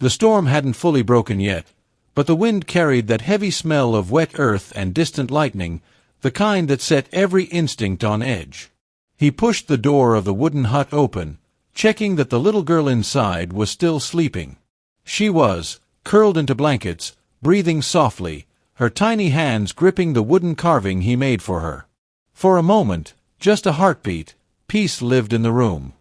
The storm hadn't fully broken yet, but the wind carried that heavy smell of wet earth and distant lightning, the kind that set every instinct on edge. He pushed the door of the wooden hut open, checking that the little girl inside was still sleeping. She was, curled into blankets, breathing softly, her tiny hands gripping the wooden carving he made for her. For a moment, just a heartbeat, peace lived in the room.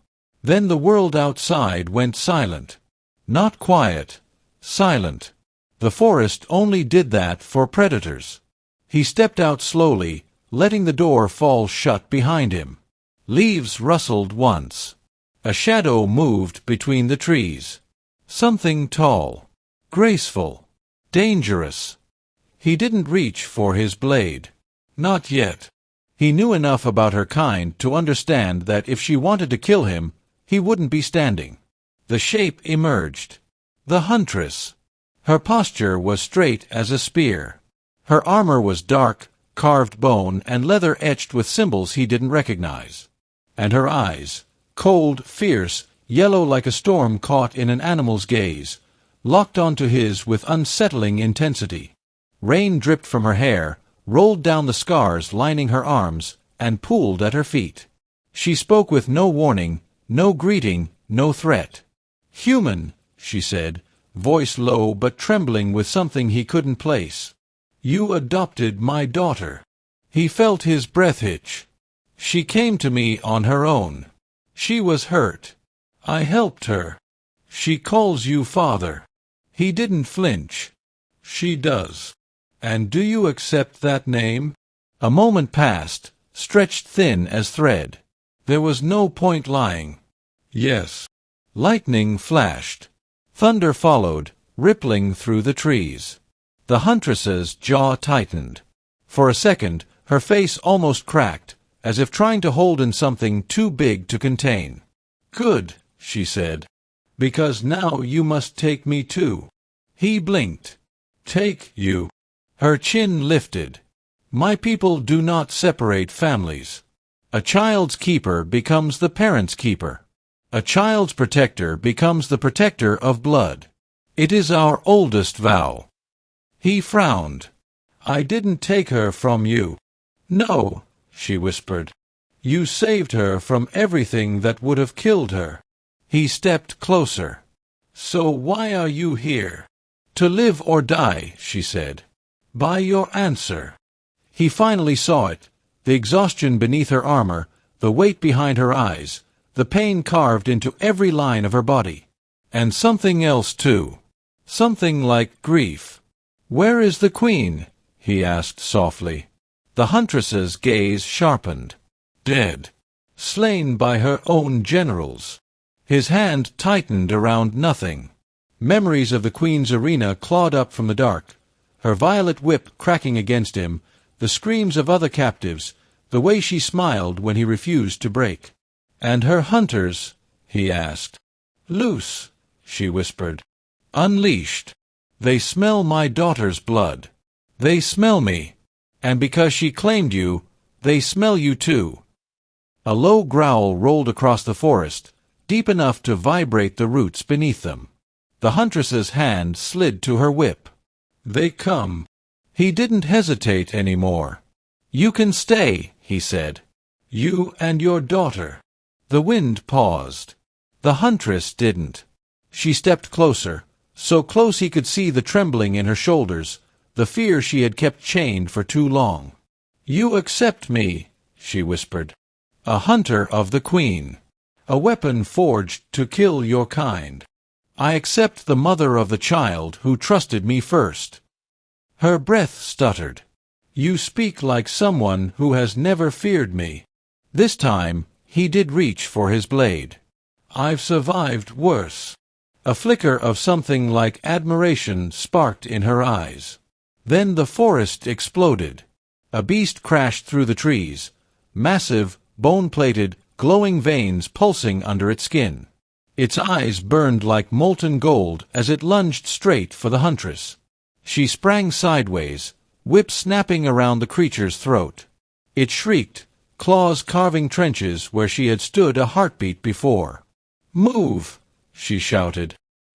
Then the world outside went silent. Not quiet, silent. The forest only did that for predators. He stepped out slowly, letting the door fall shut behind him. Leaves rustled once. A shadow moved between the trees. Something tall, graceful, dangerous. He didn't reach for his blade. Not yet. He knew enough about her kind to understand that if she wanted to kill him, he wouldn't be standing. The shape emerged. The huntress. Her posture was straight as a spear. Her armor was dark, carved bone and leather etched with symbols he didn't recognize. And her eyes, cold, fierce, yellow like a storm caught in an animal's gaze, locked onto his with unsettling intensity. Rain dripped from her hair, rolled down the scars lining her arms, and pooled at her feet. She spoke with no warning, no greeting, no threat. "Human," she said, voice low but trembling with something he couldn't place. "You adopted my daughter." He felt his breath hitch. "She came to me on her own. She was hurt. I helped her. She calls you father." He didn't flinch. "She does. And do you accept that name?" A moment passed, stretched thin as thread. There was no point lying. "Yes." Lightning flashed. Thunder followed, rippling through the trees. The huntress's jaw tightened. For a second, her face almost cracked, as if trying to hold in something too big to contain. "Good," she said. "Because now you must take me too." He blinked. "Take you?" Her chin lifted. "My people do not separate families. A child's keeper becomes the parent's keeper. A child's protector becomes the protector of blood. It is our oldest vow." He frowned. "I didn't take her from you." "No," she whispered. "You saved her from everything that would have killed her." He stepped closer. "So why are you here?" "To live or die," she said. "By your answer." He finally saw it, the exhaustion beneath her armor, the weight behind her eyes, the pain carved into every line of her body. And something else too. Something like grief. "Where is the queen?" he asked softly. The huntress's gaze sharpened. "Dead. Slain by her own generals." His hand tightened around nothing. Memories of the queen's arena clawed up from the dark, her violet whip cracking against him, the screams of other captives, the way she smiled when he refused to break. "And her hunters?" he asked. "Loose," she whispered. "Unleashed. They smell my daughter's blood. They smell me. And because she claimed you, they smell you too." A low growl rolled across the forest, deep enough to vibrate the roots beneath them. The huntress's hand slid to her whip. "They come." He didn't hesitate anymore. "You can stay," he said. "You and your daughter." The wind paused. The huntress didn't. She stepped closer, so close he could see the trembling in her shoulders, the fear she had kept chained for too long. "You accept me," she whispered. "A hunter of the queen. A weapon forged to kill your kind. I accept the mother of the child who trusted me first." Her breath stuttered. "You speak like someone who has never feared me." This time, he did reach for his blade. "I've survived worse." A flicker of something like admiration sparked in her eyes. Then the forest exploded. A beast crashed through the trees, massive, bone-plated, glowing veins pulsing under its skin. Its eyes burned like molten gold as it lunged straight for the huntress. She sprang sideways, whip snapping around the creature's throat. It shrieked, claws carving trenches where she had stood a heartbeat before. "Move!" she shouted.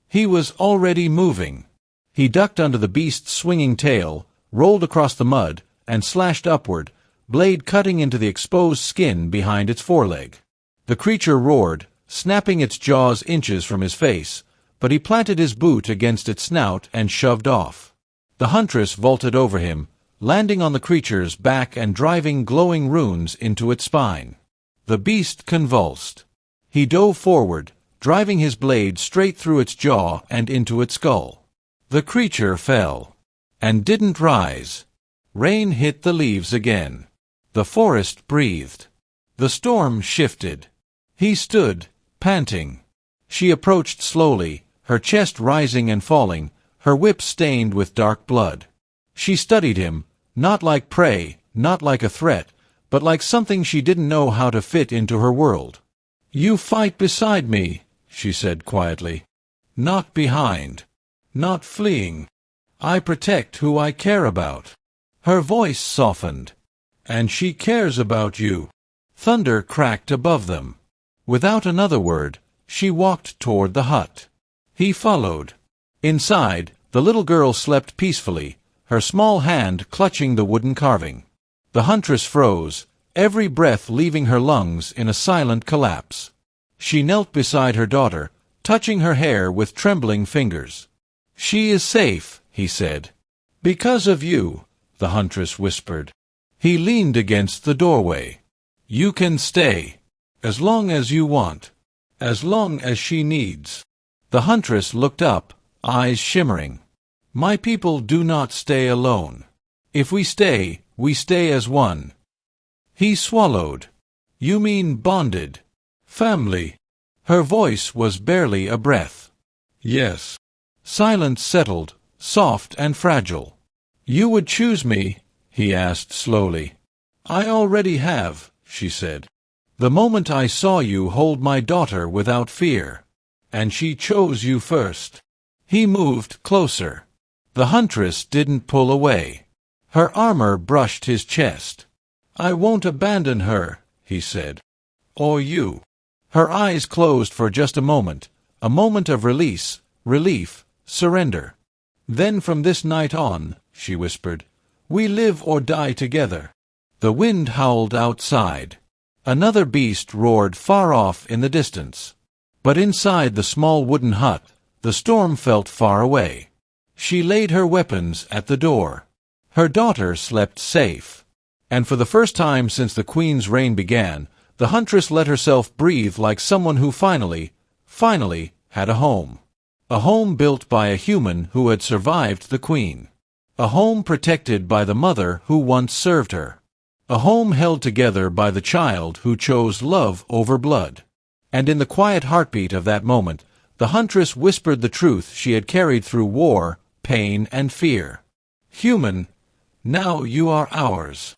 He was already moving. He ducked under the beast's swinging tail, rolled across the mud, and slashed upward, blade cutting into the exposed skin behind its foreleg. The creature roared, snapping its jaws inches from his face, but he planted his boot against its snout and shoved off. The huntress vaulted over him, landing on the creature's back and driving glowing runes into its spine. The beast convulsed. He dove forward, driving his blade straight through its jaw and into its skull. The creature fell, and didn't rise. Rain hit the leaves again. The forest breathed. The storm shifted. He stood, panting. She approached slowly, her chest rising and falling, her whip stained with dark blood. She studied him, not like prey, not like a threat, but like something she didn't know how to fit into her world. "You fight beside me," she said quietly. "Not behind. Not fleeing. I protect who I care about." Her voice softened. "And she cares about you." Thunder cracked above them. Without another word, she walked toward the hut. He followed. Inside, the little girl slept peacefully, her small hand clutching the wooden carving. The huntress froze, every breath leaving her lungs in a silent collapse. She knelt beside her daughter, touching her hair with trembling fingers. "She is safe," he said. "Because of you," the huntress whispered. He leaned against the doorway. "You can stay. As long as you want. As long as she needs." The huntress looked up, eyes shimmering. "My people do not stay alone. If we stay as one." He swallowed. "You mean bonded? Family?" Her voice was barely a breath. "Yes." Silence settled, soft and fragile. "You would choose me?" he asked slowly. "I already have," she said. "The moment I saw you hold my daughter without fear. And she chose you first." He moved closer. The huntress didn't pull away. Her armor brushed his chest. "I won't abandon her," he said. "Or you." Her eyes closed for just a moment of release, relief, surrender. "Then from this night on," she whispered, "we live or die together." The wind howled outside. Another beast roared far off in the distance. But inside the small wooden hut, the storm felt far away. She laid her weapons at the door. Her daughter slept safe. And for the first time since the Queen's reign began, the huntress let herself breathe like someone who finally had a home. A home built by a human who had survived the Queen. A home protected by the mother who once served her. A home held together by the child who chose love over blood. And in the quiet heartbeat of that moment, the huntress whispered the truth she had carried through war, pain, and fear. "Human, now you are ours."